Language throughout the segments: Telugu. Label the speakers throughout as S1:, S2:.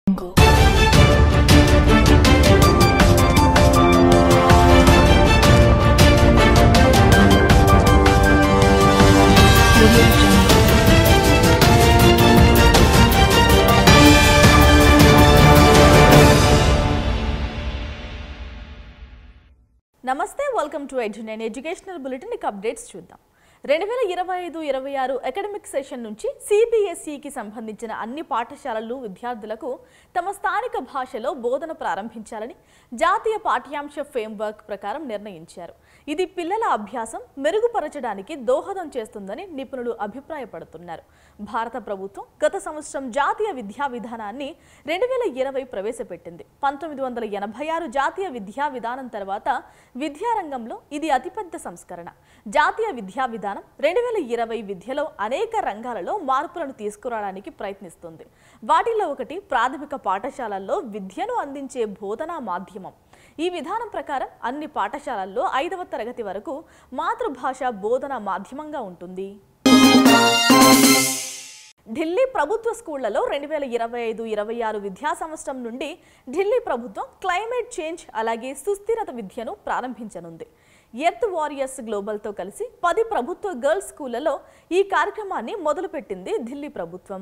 S1: నమస్తే welcome to Edunine educational bulletin updates చూద్దాం 2025-26 అకాడమిక్ సెషన్ నుంచి సిబిఎస్ఈకి సంబంధించిన అన్ని పాఠశాలలు విద్యార్థులకు తమ స్థానిక భాషలో బోధన ప్రారంభించాలని జాతీయ పాఠ్యాంశ ఫ్రేమ్వర్క్ ప్రకారం నిర్ణయించారు. ఇది పిల్లల అభ్యాసం మెరుగుపరచడానికి దోహదం చేస్తుందని నిపుణులు అభిప్రాయపడుతున్నారు. భారత ప్రభుత్వం గత సంవత్సరం జాతీయ విద్యా విధానాన్ని 2020 ప్రవేశపెట్టింది. 1986 జాతీయ విద్యా విధానం తర్వాత విద్యారంగంలో ఇది అతిపెద్ద సంస్కరణ. జాతీయ విద్యా విధానం 2020 విద్యలో అనేక రంగాలలో మార్పులను తీసుకురావడానికి ప్రయత్నిస్తుంది. వాటిలో ఒకటి ప్రాథమిక పాఠశాలల్లో విద్యను అందించే బోధనా మాధ్యమం. ఈ విధానం ప్రకారం అన్ని పాఠశాలల్లో 5వ తరగతి వరకు మాతృభాష బోధనా మాధ్యమంగా ఉంటుంది. ఢిల్లీ ప్రభుత్వ స్కూళ్లలో 2025-26 విద్యా సంవత్సరం నుండి ఢిల్లీ ప్రభుత్వం క్లైమేట్ చేంజ్ అలాగే సుస్థిరత విద్యను ప్రారంభించనుంది. ఎర్త్ వారియర్స్ గ్లోబల్తో కలిసి 10 ప్రభుత్వ గర్ల్స్ స్కూళ్లలో ఈ కార్యక్రమాన్ని మొదలుపెట్టింది ఢిల్లీ ప్రభుత్వం.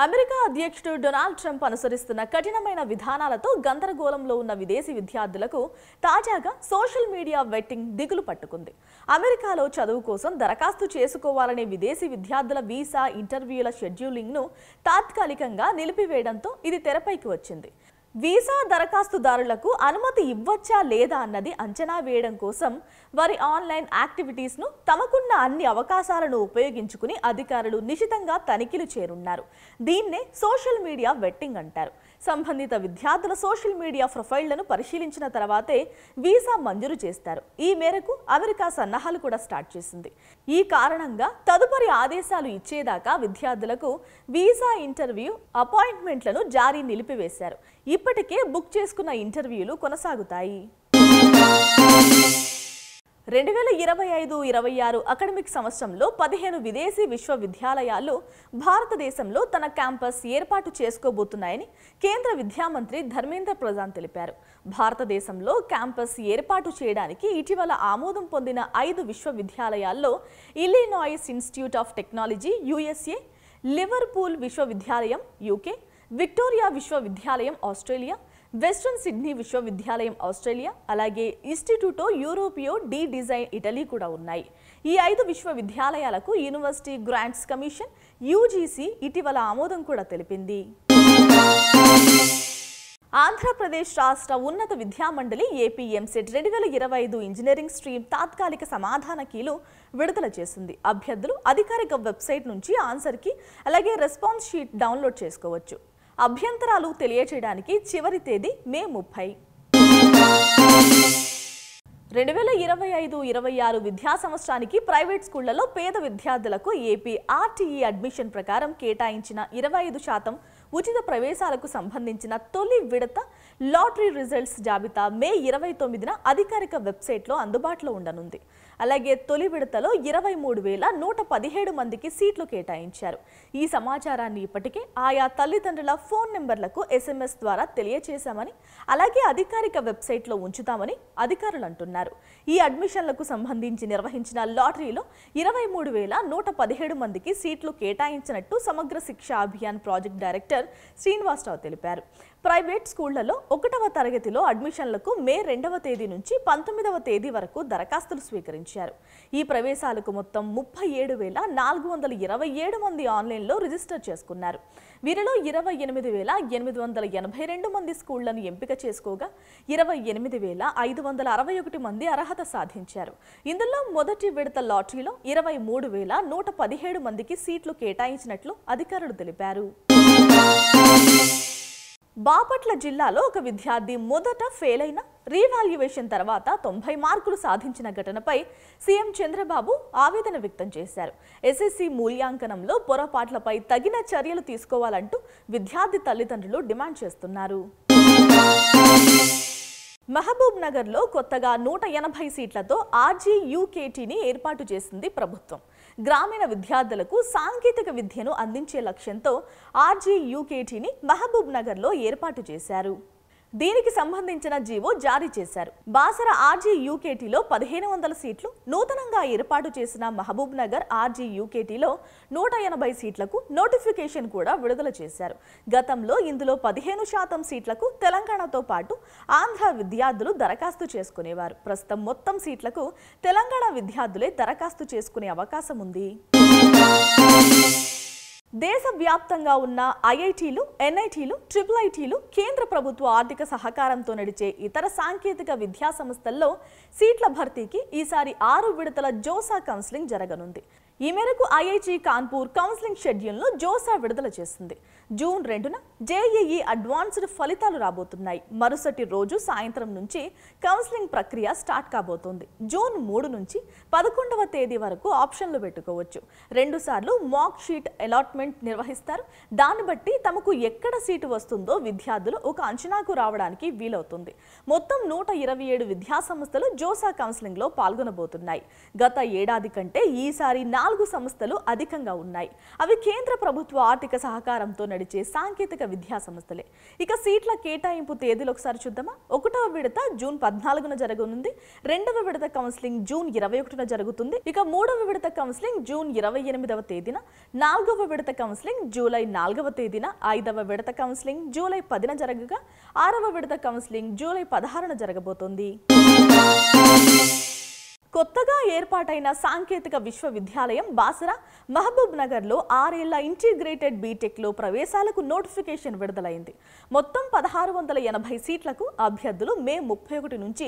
S1: అమెరికా అధ్యక్షుడు డొనాల్డ్ ట్రంప్ అనుసరిస్తున్న కఠినమైన విధానాలతో గందరగోళంలో ఉన్న విదేశీ విద్యార్థులకు తాజాగా సోషల్ మీడియా వెట్టింగ్ దిగులు పట్టుకుంది. అమెరికాలో చదువు కోసం దరఖాస్తు చేసుకోవాలనే విదేశీ విద్యార్థుల వీసా ఇంటర్వ్యూల షెడ్యూలింగ్ను తాత్కాలికంగా నిలిపివేయడంతో ఇది తెరపైకి వచ్చింది. వీసా దరఖాస్తుదారులకు అనుమతి ఇవ్వచ్చా లేదా అన్నది అంచనా వేయడం కోసం వారి ఆన్లైన్ యాక్టివిటీస్ను తమకున్న అన్ని అవకాశాలను ఉపయోగించుకుని అధికారులు నిశితంగా తనిఖీలు చేరున్నారు. దీన్నే సోషల్ మీడియా వెట్టింగ్ అంటారు. సంబంధిత విద్యార్థుల సోషల్ మీడియా ప్రొఫైళ్లను పరిశీలించిన తర్వాతే వీసా మంజూరు చేస్తారు. ఈ మేరకు అమెరికా సన్నాహాలు కూడా స్టార్ట్ చేసింది. ఈ కారణంగా తదుపరి ఆదేశాలు ఇచ్చేదాకా విద్యార్థులకు వీసా ఇంటర్వ్యూ అపాయింట్మెంట్లను జారీ నిలిపివేశారు. ఇప్పటికే బుక్ చేసుకున్న ఇంటర్వ్యూలు కొనసాగుతాయి. 2025-26 అకాడమిక్ సంవత్సరంలో 15 విదేశీ విశ్వవిద్యాలయాలు భారతదేశంలో తన క్యాంపస్ ఏర్పాటు చేసుకోబోతున్నాయని కేంద్ర విద్యా మంత్రి ధర్మేంద్ర ప్రధాన్ తెలిపారు. భారతదేశంలో క్యాంపస్ ఏర్పాటు చేయడానికి ఇటీవల ఆమోదం పొందిన 5 విశ్వవిద్యాలయాల్లో Illinois institute of technology USA, Liverpool విశ్వవిద్యాలయం UK, విక్టోరియా విశ్వవిద్యాలయం ఆస్ట్రేలియా, వెస్ట్రన్ సిడ్నీ విశ్వవిద్యాలయం ఆస్ట్రేలియా, అలాగే ఇన్స్టిట్యూటో యూరోపియో డి డిజైన్ ఇటలీ కూడా ఉన్నాయి. ఈ 5 విశ్వవిద్యాలయాలకు యూనివర్సిటీ గ్రాంట్స్ కమిషన్ UGC ఇటీవల ఆమోదం కూడా తెలిపింది. ఆంధ్రప్రదేశ్ రాష్ట్ర ఉన్నత విద్యా మండలి ఏపీ ఎంసెట్ 2025 ఇంజనీరింగ్ స్ట్రీమ్ తాత్కాలిక సమాధాన కీలు విడుదల చేసింది. అభ్యర్థులు అధికారిక వెబ్సైట్ నుంచి ఆన్సర్ కీ అలాగే రెస్పాన్స్ షీట్ డౌన్లోడ్ చేసుకోవచ్చు. అభ్యంతరాలు తెలియచేయడానికి చివరి తేదీ మే 30. 2025-26 విద్యా సంవత్సరానికి ప్రైవేట్ స్కూళ్లలో పేద విద్యార్థులకు ఏపీ RTE అడ్మిషన్ ప్రకారం కేటాయించిన 25% ఉచిత ప్రవేశాలకు సంబంధించిన తొలి విడత లాటరీ రిజల్ట్స్ జాబితా మే 29న అధికారిక వెబ్సైట్లో అందుబాటులో ఉండనుంది. అలాగే తొలి విడతలో 23,117 మందికి సీట్లు కేటాయించారు. ఈ సమాచారాన్ని ఇప్పటికే ఆయా తల్లిదండ్రుల ఫోన్ నెంబర్లకు SMS ద్వారా తెలియచేశామని అలాగే అధికారిక వెబ్సైట్లో ఉంచుతామని అధికారులు అంటున్నారు. ఈ అడ్మిషన్లకు సంబంధించి నిర్వహించిన లాటరీలో 23,117 మందికి సీట్లు కేటాయించినట్టు సమగ్ర శిక్షా అభియాన్ ప్రాజెక్ట్ డైరెక్టర్ శ్రీనివాసరావు తెలిపారు. ప్రైవేట్ స్కూళ్లలో 1వ తరగతిలో అడ్మిషన్లకు మే 2వ తేదీ నుంచి 19వ తేదీ వరకు దరఖాస్తులు స్వీకరించారు. ఈ ప్రవేశాలకు మొత్తం 38,427 మంది ఆన్లైన్లో రిజిస్టర్ చేసుకున్నారు. వీరిలో 28,882 మంది స్కూళ్లను ఎంపిక చేసుకోగా 28,561 మంది అర్హత సాధించారు. ఇందులో మొదటి విడత లాటరీలో 23,117 మందికి సీట్లు కేటాయించినట్లు అధికారులు తెలిపారు. బాపట్ల జిల్లాలో ఒక విద్యార్థి మొదట ఫెయిల్ అయిన రీవాల్యుయేషన్ తర్వాత 90 మార్కులు సాధించిన ఘటనపై సీఎం చంద్రబాబు ఆవేదన వ్యక్తం చేశారు. SSC మూల్యాంకనంలో పొరపాట్లపై తగిన చర్యలు తీసుకోవాలంటూ విద్యార్థి తల్లిదండ్రులు డిమాండ్ చేస్తున్నారు. మహబూబ్ నగర్లో కొత్తగా 180 సీట్లతో RGUKTని ఏర్పాటు చేసింది ప్రభుత్వం. గ్రామీణ విద్యార్థులకు సాంకేతిక విద్యను అందించే లక్ష్యంతో RGUKTని మహబూబ్ నగర్లో ఏర్పాటు చేశారు. దీనికి సంబంధించిన జీవో జారీ చేశారు. బాసర RGUKTలో 1500 సీట్లు, నూతనంగా ఏర్పాటు చేసిన మహబూబ్ నగర్ RGUKTలో 180 సీట్లకు నోటిఫికేషన్ కూడా విడుదల చేశారు. గతంలో ఇందులో 15% సీట్లకు తెలంగాణతో పాటు ఆంధ్ర విద్యార్థులు దరఖాస్తు చేసుకునేవారు. ప్రస్తుతం మొత్తం సీట్లకు తెలంగాణ విద్యార్థులే దరఖాస్తు చేసుకునే అవకాశం ఉంది. దేశవ్యాప్తంగా ఉన్న IITలు, NITలు, IIITలు కేంద్ర ప్రభుత్వ ఆర్థిక సహకారంతో నడిచే ఇతర సాంకేతిక విద్యా సంస్థల్లో సీట్ల భర్తీకి ఈసారి 6 విడతల జోసా కౌన్సిలింగ్ జరగనుంది. ఈ మేరకు IIT కాన్పూర్ కౌన్సిలింగ్ షెడ్యూల్ను జోసా విడుదల చేసింది. జూన్ 2న JEE అడ్వాన్స్డ్ ఫలితాలు రాబోతున్నాయి. మరుసటి రోజు సాయంత్రం నుంచి కౌన్సిలింగ్ ప్రక్రియ స్టార్ట్ కాబోతోంది. జూన్ 3 నుంచి 11వ తేదీ వరకు ఆప్షన్లు పెట్టుకోవచ్చు. 2 సార్లు మాక్ షీట్ అలాట్మెంట్ నిర్వహిస్తారు. దాన్ని బట్టి తమకు ఎక్కడ సీటు వస్తుందో విద్యార్థులు ఒక అంచనాకు రావడానికి వీలవుతుంది. మొత్తం 127 విద్యా సంస్థలు జోసా కౌన్సిలింగ్లో పాల్గొనబోతున్నాయి. గత ఏడాది కంటే ఈసారి 4 సంస్థలు అధికంగా ఉన్నాయి. అవి కేంద్ర ప్రభుత్వ ఆర్థిక సహకారంతో నడిచే సాంకేతిక విద్యా సంస్థలే. ఇక సీట్ల కేటాయింపు తేదీలు ఒకసారి చూద్దామా. 1వ విడత జూన్ 14న జరగనుంది. 2వ విడత కౌన్సిలింగ్ జూన్ 21న జరుగుతుంది. ఇక 3వ విడత కౌన్సిలింగ్ జూన్ 28వ తేదీన, 4వ విడత కౌన్సిలింగ్ జూలై 4వ తేదీన, 5వ విడత కౌన్సిలింగ్ జూలై 10న జరగగా 6వ విడత కౌన్సిలింగ్ జూలై 16న జరగబోతోంది. కొత్తగా ఏర్పాటైన సాంకేతిక విశ్వవిద్యాలయం బాసర మహబూబ్ నగర్లో 6 ఏళ్ల ఇంటిగ్రేటెడ్ బీటెక్లో ప్రవేశాలకు నోటిఫికేషన్ విడుదలైంది. మొత్తం 1680 సీట్లకు అభ్యర్థులు మే 31 నుంచి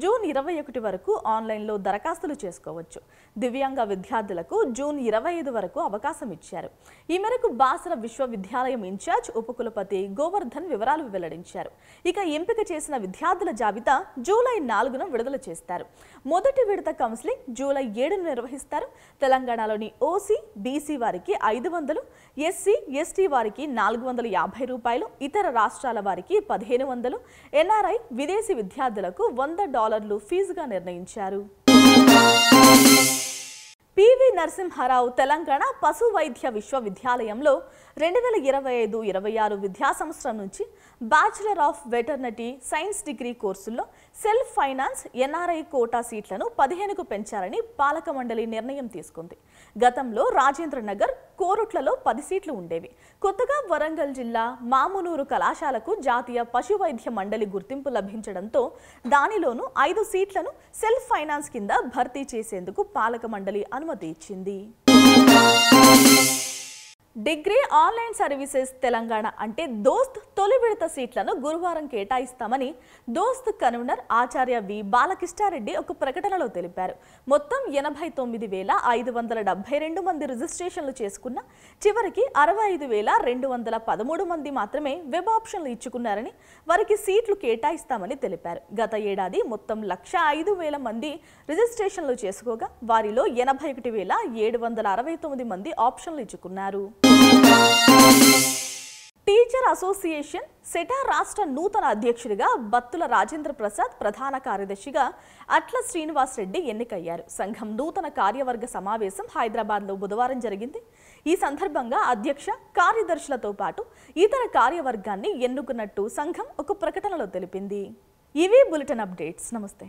S1: జూన్ 21 వరకు ఆన్లైన్లో దరఖాస్తులు చేసుకోవచ్చు. దివ్యాంగ విద్యార్థులకు జూన్ 25 వరకు అవకాశం ఇచ్చారు. ఈ మేరకు బాసర విశ్వవిద్యాలయం ఇన్ఛార్జ్ ఉపకులపతి గోవర్ధన్ వివరాలు వెల్లడించారు. ఇక ఎంపిక చేసిన విద్యార్థుల జాబితా జూలై 4న విడుదల చేస్తారు. మొదటి విడత కౌన్సిలింగ్ జూలై 7న నిర్వహిస్తారు. తెలంగాణలోని OC, BC వారికి 500, SC, ST వారికి 450 రూపాయలు, ఇతర రాష్ట్రాల వారికి 1500, NRI విదేశీ విద్యార్థులకు $100 ఫీజుగా నిర్ణయించారు. PV నరసింహారావు తెలంగాణ పశు వైద్య విశ్వవిద్యాలయంలో 2025-26 విద్యా సంవత్సరం నుంచి bachelor of veterinary science degree కోర్సుల్లో సెల్ఫ్ ఫైనాన్స్ NRI కోటా సీట్లను 15కు పెంచాలని పాలక మండలి నిర్ణయం తీసుకుంది. గతంలో రాజేంద్ర నగర్, కోరుట్లలో 10 సీట్లు ఉండేవి. కొత్తగా వరంగల్ జిల్లా మామునూరు కళాశాలకు జాతీయ పశు వైద్య మండలి గుర్తింపు లభించడంతో దానిలోనూ 5 సీట్లను సెల్ఫ్ ఫైనాన్స్ కింద భర్తీ చేసేందుకు పాలక మండలి అనుమతి ఇచ్చింది. డిగ్రీ ఆన్లైన్ సర్వీసెస్ తెలంగాణ అంటే దోస్త్ తొలి విడత సీట్లను గురువారం కేటాయిస్తామని దోస్త్ కన్వీనర్ ఆచార్య వి బాలకృష్ణారెడ్డి ఒక ప్రకటనలో తెలిపారు. మొత్తం 89,572 మంది రిజిస్ట్రేషన్లు చేసుకున్న చివరికి 65,213 మంది మాత్రమే వెబ్ ఆప్షన్లు ఇచ్చుకున్నారని, వారికి సీట్లు కేటాయిస్తామని తెలిపారు. గత ఏడాది మొత్తం 105,000 మంది రిజిస్ట్రేషన్లు చేసుకోగా వారిలో 81,769 మంది ఆప్షన్లు ఇచ్చుకున్నారు. టీచర్ అసోసియేషన్ సెటా రాష్ట్ర నూతన అధ్యక్షుడిగా బత్తుల రాజేంద్ర ప్రసాద్, ప్రధాన కార్యదర్శిగా అట్ల శ్రీనివాస్ రెడ్డి ఎన్నికయ్యారు. సంఘం నూతన కార్యవర్గ సమావేశం హైదరాబాద్లో బుధవారం జరిగింది. ఈ సందర్భంగా అధ్యక్ష, కార్యదర్శులతో పాటు ఇతర కార్యవర్గాన్ని ఎన్నుకున్నట్టు సంఘం ఒక ప్రకటనలో తెలిపింది. ఇవి బులెటిన్ అప్డేట్స్. నమస్తే.